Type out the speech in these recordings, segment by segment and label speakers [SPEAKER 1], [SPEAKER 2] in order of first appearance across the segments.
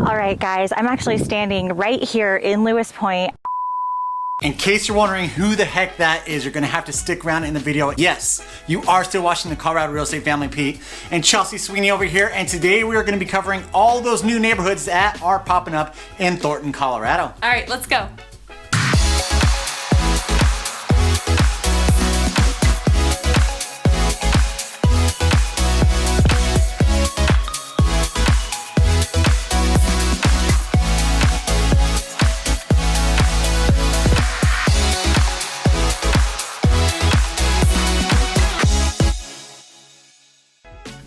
[SPEAKER 1] All right, guys, I'm actually standing right here in Lewis Point.
[SPEAKER 2] In case you're wondering who the heck that is, you're gonna have to stick around in the video. Yes, you are still watching the Colorado Real Estate Family. Pete and Chelsea Sweeney over here, and today we are gonna be covering all those new neighborhoods that are popping up in Thornton, Colorado.
[SPEAKER 3] All right, let's go.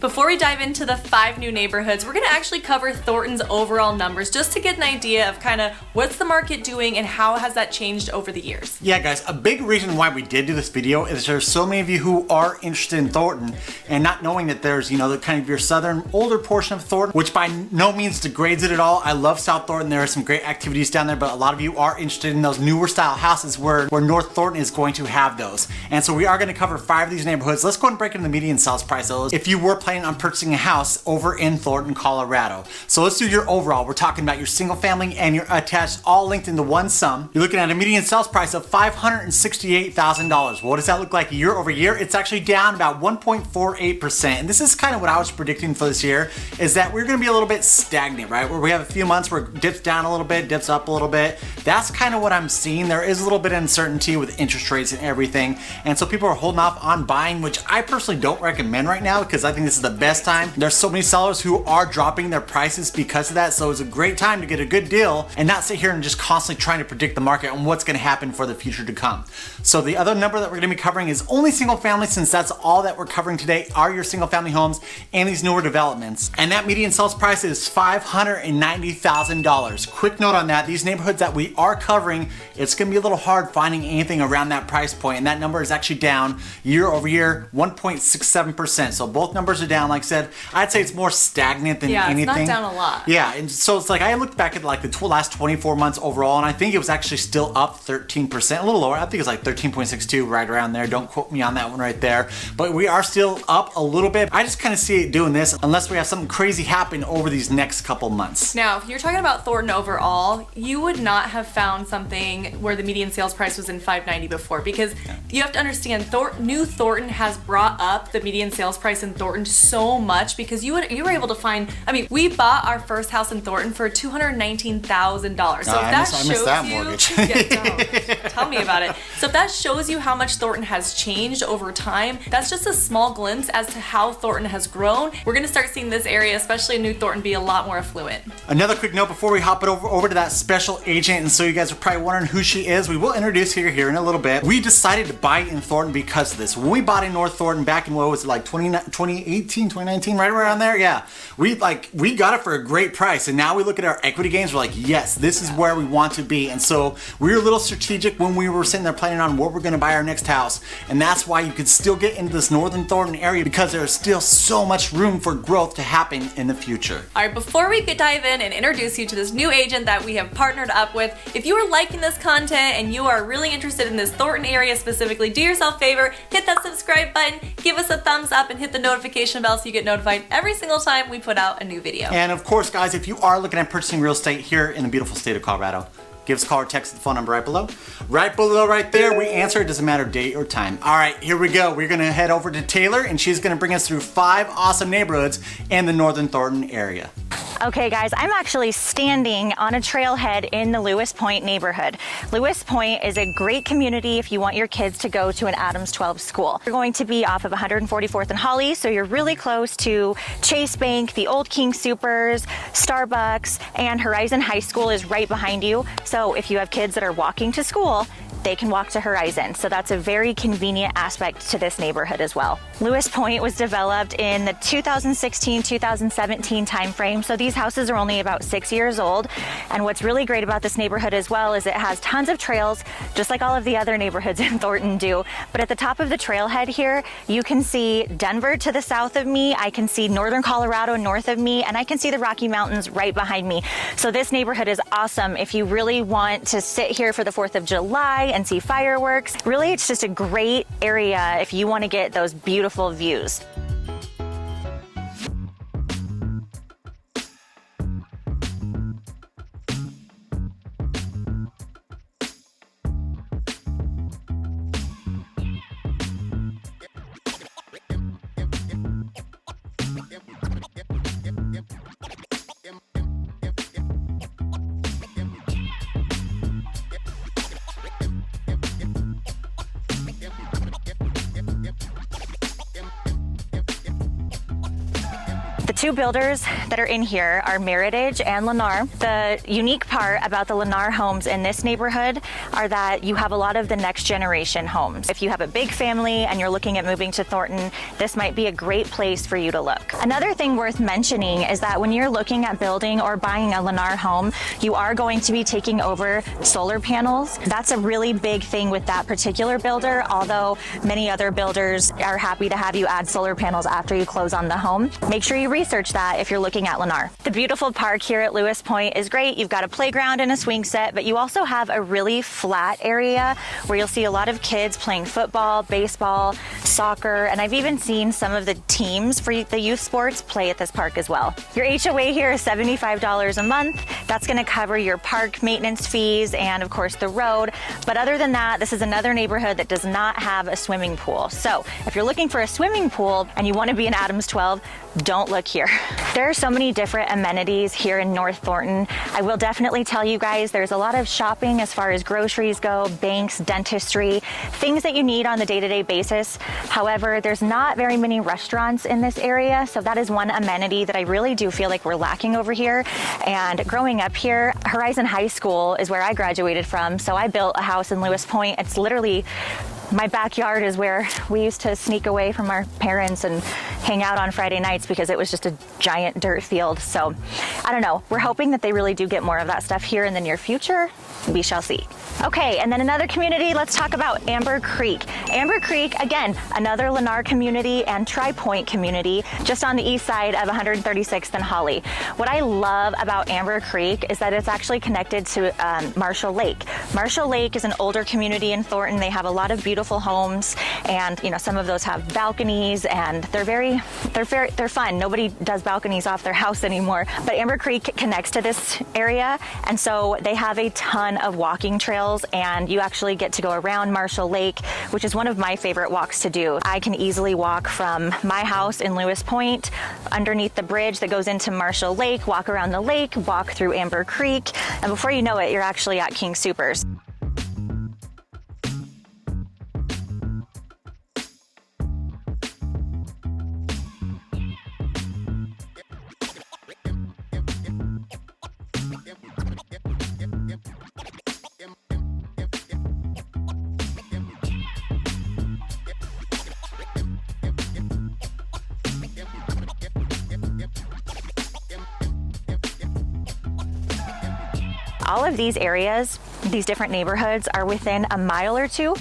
[SPEAKER 3] Before we dive into the 5 new neighborhoods, we're gonna actually cover Thornton's overall numbers just to get an idea of kind of what's the market doing and how has that changed over the years.
[SPEAKER 2] Yeah guys, a big reason why we did do this video is there's so many of you who are interested in Thornton and not knowing that there's, you know, the kind of your southern older portion of Thornton, which by no means degrades it at all. I love South Thornton. There are some great activities down there, but a lot of you are interested in those newer style houses where North Thornton is going to have those. And so we are going to cover 5 of these neighborhoods. Let's go and break into the median sales price though. If you were planning on purchasing a house over in Thornton, Colorado. So let's do your overall. We're talking about your single family and your attached, all linked into one sum. You're looking at a median sales price of $568,000. What does that look like year over year? It's actually down about 1.48%. And this is kind of what I was predicting for this year, is that we're gonna be a little bit stagnant, right? Where we have a few months where it dips down a little bit, dips up a little bit. That's kind of what I'm seeing. There is a little bit of uncertainty with interest rates and everything. And so people are holding off on buying, which I personally don't recommend right now because I think this is the best time. There's so many sellers who are dropping their prices because of that. So it's a great time to get a good deal and not sit here and just constantly trying to predict the market and what's gonna happen for the future to come. So the other number that we're gonna be covering is only single family, since that's all that we're covering today are your single family homes and these newer developments. And that median sales price is $590,000. Quick note on that, these neighborhoods that we are covering, it's gonna be a little hard finding anything around that price point, and that number is actually down year over year 1.67%. So both numbers are down. Like I said, I'd say it's more stagnant than anything.
[SPEAKER 3] Yeah, it's not down a lot.
[SPEAKER 2] Yeah, and so it's like I looked back at like the last 24 months overall, and I think it was actually still up 13%, a little lower. I think it's like 13.62, right around there. Don't quote me on that one right there. But we are still up a little bit. I just kind of see it doing this unless we have something crazy happen over these next couple months.
[SPEAKER 3] Now, if you're talking about Thornton overall, you would not have found something where the median sales price was in $590 before, because you have to understand New Thornton has brought up the median sales price in Thornton so much, because you were able to find, I mean, we bought our first house in Thornton for $219,000. So if that shows
[SPEAKER 2] mortgage.
[SPEAKER 3] Tell me about it. So if that shows you how much Thornton has changed over time, that's just a small glimpse as to how Thornton has grown. We're gonna start seeing this area, especially in New Thornton, be a lot more affluent.
[SPEAKER 2] Another quick note before we hop it over to that special agent, and so you guys are probably wondering who she is. We will introduce her here in a little bit. We decided to buy in Thornton because of this. When we bought in North Thornton back in, what was it, like 2018, 2019, right around there? Yeah. We got it for a great price, and now we look at our equity gains, we're like, yes, this is where we want to be. And so we were a little strategic when we were sitting there planning on where we're gonna buy our next house, and that's why you could still get into this Northern Thornton area, because there's still so much room for growth to happen in the future.
[SPEAKER 3] All right, before we dive in and introduce you to this new agent that we have partnered up with, if you are liking this content and you are really interested in this Thornton area specifically, do yourself a favor, hit that subscribe button, give us a thumbs up, and hit the notification bell so you get notified every single time we put out a new video.
[SPEAKER 2] And of course, guys, if you are looking at purchasing real estate here in the beautiful state of Colorado, give us a call or text the phone number right below. Right below right there, we answer. It doesn't matter date or time. All right, here we go. We're gonna head over to Taylor, and she's gonna bring us through 5 awesome neighborhoods in the Northern Thornton area.
[SPEAKER 1] Okay guys, I'm actually standing on a trailhead in the Lewis Point neighborhood. Lewis Point is a great community if you want your kids to go to an Adams 12 school. You're going to be off of 144th and Holly, so you're really close to Chase Bank, the Old King Supers, Starbucks, and Horizon High School is right behind you. So if you have kids that are walking to school, they can walk to Horizon. So that's a very convenient aspect to this neighborhood as well. Lewis Point was developed in the 2016-2017 timeframe. So these houses are only about 6 years old. And what's really great about this neighborhood as well is it has tons of trails, just like all of the other neighborhoods in Thornton do. But at the top of the trailhead here, you can see Denver to the south of me. I can see Northern Colorado north of me, and I can see the Rocky Mountains right behind me. So this neighborhood is awesome if you really want to sit here for the 4th of July and see fireworks. Really, it's just a great area if you want to get those beautiful views. two builders that are in here are Meritage and Lennar. The unique part about the Lennar homes in this neighborhood are that you have a lot of the next generation homes. If you have a big family and you're looking at moving to Thornton, this might be a great place for you to look. Another thing worth mentioning is that when you're looking at building or buying a Lennar home, you are going to be taking over solar panels. That's a really big thing with that particular builder, although many other builders are happy to have you add solar panels after you close on the home. Make sure you research that if you're looking at Lennar. The beautiful park here at Lewis Point is great. You've got a playground and a swing set, but you also have a really flat area where you'll see a lot of kids playing football, baseball, soccer, and I've even seen some of the teams for the youth sports play at this park as well. Your HOA here is $75 a month. That's going to cover your park maintenance fees and of course the road. But other than that, this is another neighborhood that does not have a swimming pool. So if you're looking for a swimming pool and you want to be in Adams 12, don't look here. There are so many different amenities here in North Thornton. I will definitely tell you guys there's a lot of shopping as far as groceries go, banks, dentistry, things that you need on the day-to-day basis. However, there's not very many restaurants in this area, so that is one amenity that I really do feel like we're lacking over here. And growing up here, Horizon High School is where I graduated from, so I built a house in Lewis Point. It's literally my backyard is where we used to sneak away from our parents and hang out on Friday nights because it was just a giant dirt field. So I don't know, we're hoping that they really do get more of that stuff here in the near future. We shall see. Okay, and then another community, let's talk about Amber Creek. Amber Creek, again, another Lennar community and Tri-Point community just on the east side of 136th and Holly. What I love about Amber Creek is that it's actually connected to Marshall Lake. Marshall Lake is an older community in Thornton. They have a lot of beautiful homes, and you know, some of those have balconies, and they're fun. Nobody does balconies off their house anymore, but Amber Creek connects to this area, and so they have a ton of walking trails, and you actually get to go around Marshall Lake, which is one of my favorite walks to do. I can easily walk from my house in Lewis Point underneath the bridge that goes into Marshall Lake, walk around the lake, walk through Amber Creek, and before you know it, you're actually at King Soopers. All of these areas, these different neighborhoods are within a mile or 2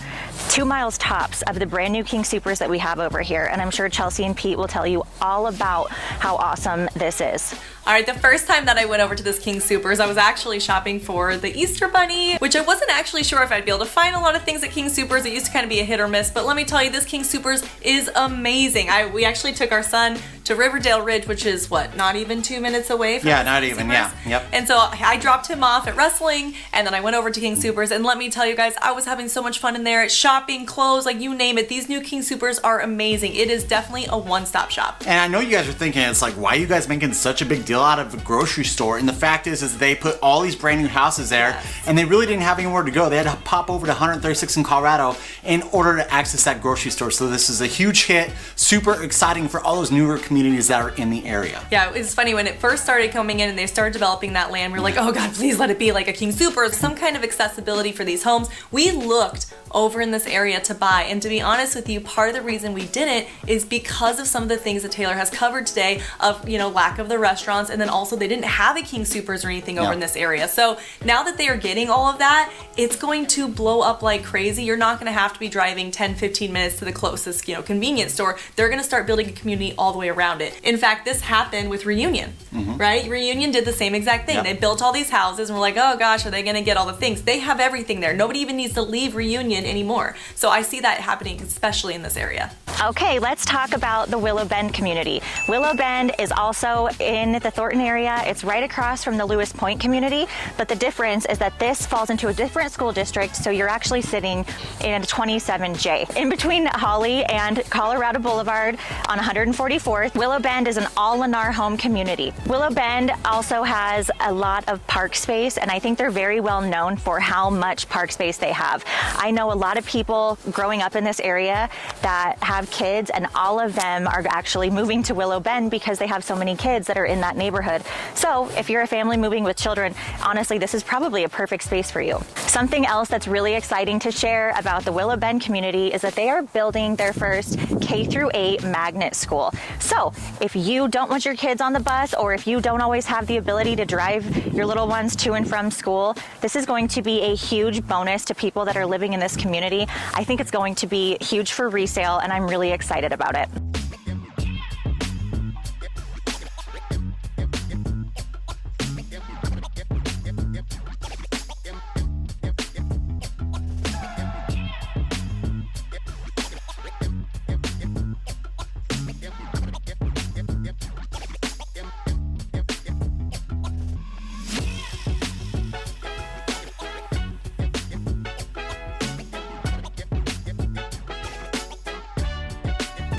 [SPEAKER 1] miles tops of the brand new King Soopers that we have over here. And I'm sure Chelsea and Pete will tell you all about how awesome this is.
[SPEAKER 3] All right, the first time that I went over to this King Soopers, I was actually shopping for the Easter Bunny, which I wasn't actually sure if I'd be able to find a lot of things at King Soopers. It used to kind of be a hit or miss, but let me tell you, this King Soopers is amazing. We actually took our son to Riverdale Ridge, which is what, not even 2 minutes away from
[SPEAKER 2] not
[SPEAKER 3] King
[SPEAKER 2] even,
[SPEAKER 3] Soopers?
[SPEAKER 2] yeah, yep.
[SPEAKER 3] And so I dropped him off at wrestling, and then I went over to King Soopers, and let me tell you guys, I was having so much fun in there. Shopping, clothes, like you name it. These new King Soopers are amazing. It is definitely a one-stop shop.
[SPEAKER 2] And I know you guys are thinking, it's like, why are you guys making such a big deal out of a grocery store? And the fact is they put all these brand new houses there,
[SPEAKER 3] yes,
[SPEAKER 2] and they really didn't have anywhere to go. They had to pop over to 136 in Colorado in order to access that grocery store. So this is a huge hit, super exciting for all those newer communities that are in the area.
[SPEAKER 3] Yeah, it's funny when it first started coming in and they started developing that land, we were like, oh God, please let it be like a King Soopers, some kind of accessibility for these homes. We looked over in this area to buy, and to be honest with you, part of the reason we didn't is because of some of the things that Taylor has covered today of, you know, lack of the restaurants, and then also they didn't have a King Soopers or anything over in this area. So now that they are getting all of that, it's going to blow up like crazy. You're not going to have to be driving 10-15 minutes to the closest, you know, convenience store. They're going to start building a community all the way around it. In fact, this happened with Reunion, right? Reunion did the same exact thing. They built all these houses, and we're like, oh gosh, are they going to get all the things? They have everything there. Nobody even needs to leave Reunion anymore. So I see that happening, especially in this area.
[SPEAKER 1] Okay, let's talk about the Willow Bend community. Willow Bend is also in the Thornton area. It's right across from the Lewis Point community, but the difference is that this falls into a different school district, so you're actually sitting in 27J. In between Holly and Colorado Boulevard on 144th, Willow Bend is an all Lennar home community. Willow Bend also has a lot of park space, and I think they're very well known for how much park space they have. I know a lot of people growing up in this area that have have kids, and all of them are actually moving to Willow Bend because they have so many kids that are in that neighborhood. So if you're a family moving with children, honestly, this is probably a perfect space for you. Something else that's really exciting to share about the Willow Bend community is that they are building their first K-8 magnet school. So if you don't want your kids on the bus, or if you don't always have the ability to drive your little ones to and from school, this is going to be a huge bonus to people that are living in this community. I think it's going to be huge for resale, and I'm really excited about it.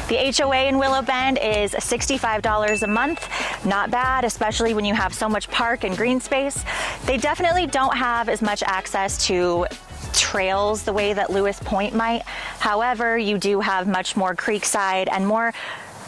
[SPEAKER 1] The HOA in Willow Bend is $65 a month. Not bad, especially when you have so much park and green space. They definitely don't have as much access to trails the way that Lewis Point might. However, you do have much more creekside and more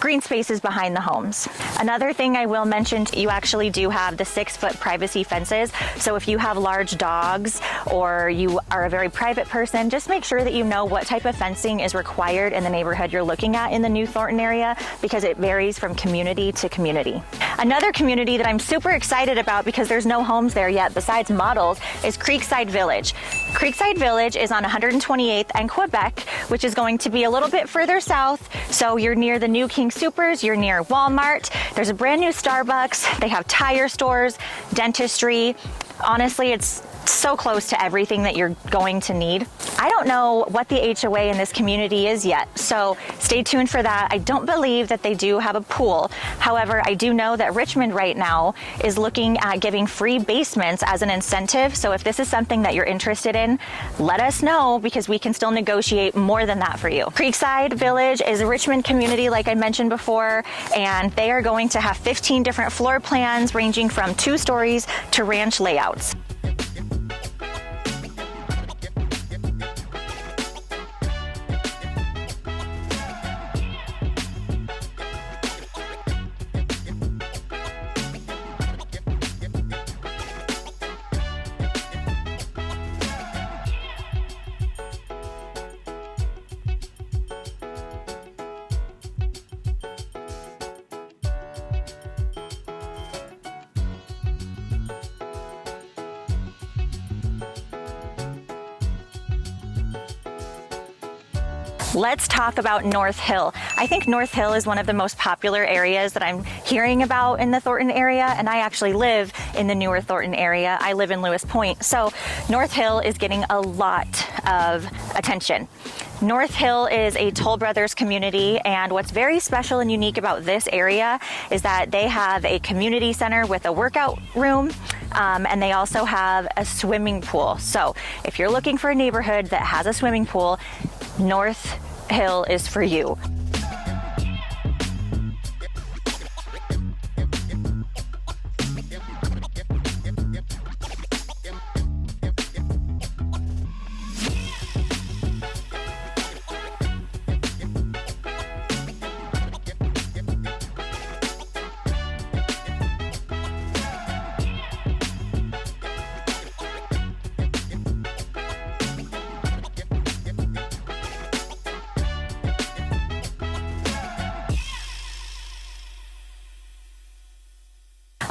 [SPEAKER 1] green spaces behind the homes. Another thing I will mention, you actually do have the 6-foot privacy fences. So if you have large dogs or you are a very private person, just make sure that you know what type of fencing is required in the neighborhood you're looking at in the new Thornton area, because it varies from community to community. Another community that I'm super excited about, because there's no homes there yet besides models, is Creekside Village. Creekside Village is on 128th and Quebec, which is going to be a little bit further south. So you're near the new King Supers, you're near Walmart, there's a brand new Starbucks, they have tire stores, dentistry. Honestly, it's so close to everything that you're going to need. I don't know what the HOA in this community is yet, so stay tuned for that. I don't believe that they do have a pool. However, I do know that Richmond right now is looking at giving free basements as an incentive. So if this is something that you're interested in, let us know, because we can still negotiate more than that for you. Creekside Village is a Richmond community, like I mentioned before, and they are going to have 15 different floor plans ranging from 2 stories to ranch layouts. Let's talk about North Hill. I think North Hill is one of the most popular areas that I'm hearing about in the Thornton area, and I actually live in the newer Thornton area. I live in Lewis Point, so North Hill is getting a lot of attention. North Hill is a Toll Brothers community, and what's very special and unique about this area is that they have a community center with a workout room, and they also have a swimming pool. So if you're looking for a neighborhood that has a swimming pool, North Hill is for you.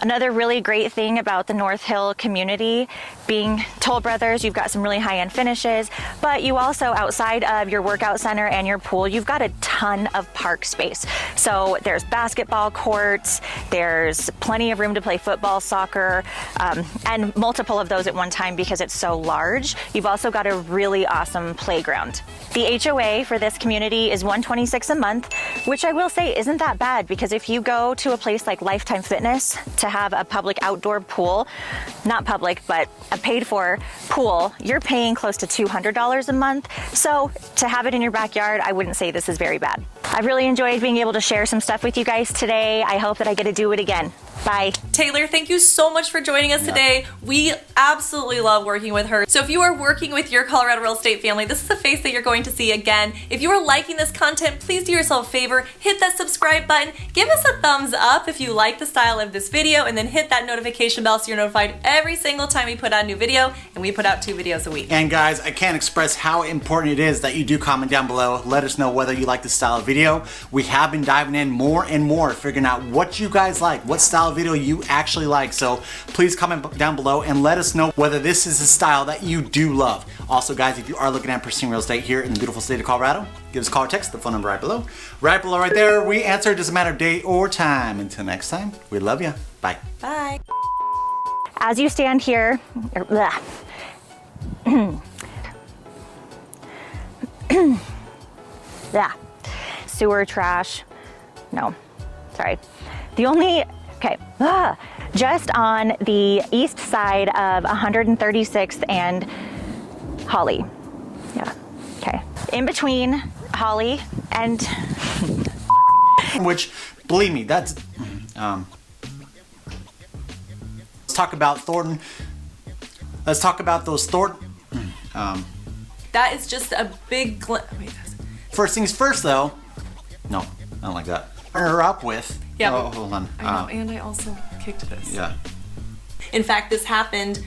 [SPEAKER 1] Another really great thing about the North Hill community, being Toll Brothers, you've got some really high-end finishes, but you also, outside of your workout center and your pool, you've got a ton of park space. So there's basketball courts, there's plenty of room to play football, soccer, and multiple of those at one time because it's so large. You've also got a really awesome playground. The HOA for this community is $126 a month, which I will say isn't that bad, because if you go to a place like Lifetime Fitness to have a public outdoor pool, not public, but a paid for pool, you're paying close to $200 a month. So to have it in your backyard, I wouldn't say this is very bad. I've really enjoyed being able to share some stuff with you guys today. I hope that I get to do it again. Bye.
[SPEAKER 3] Taylor, thank you so much for joining us today. We absolutely love working with her. So if you are working with your Colorado real estate family, this is a face that you're going to see again. If you are liking this content, please do yourself a favor, hit that subscribe button, give us a thumbs up if you like the style of this video, and then hit that notification bell so you're notified every single time we put out a new video, and we put out 2 videos a week.
[SPEAKER 2] And guys, I can't express how important it is that you do comment down below. Let us know whether you like this style of video. We have been diving in more and more, figuring out what you guys like, what style of video you actually like. So please comment down below and let us know whether this is a style that you do love. Also guys, if you are looking at pursuing real estate here in the beautiful state of Colorado, give us a call or text the phone number right below. Right below right there, we answer. It doesn't matter day or time. Until next time, we love you. Bye.
[SPEAKER 3] Bye.
[SPEAKER 1] As you stand here, yeah, sewer trash, no, sorry. The only, okay, just on the east side of 136th and Holly. Yeah, okay. In between Holly and...
[SPEAKER 2] Which, believe me, that's... let's talk about Thornton. Let's talk about those Thornton...
[SPEAKER 3] That is just a big
[SPEAKER 2] First things first, though. No, I don't like that. Her up with...
[SPEAKER 3] Yeah.
[SPEAKER 2] Oh, hold on.
[SPEAKER 3] I know, and I also kicked this.
[SPEAKER 2] Yeah.
[SPEAKER 3] In fact, this happened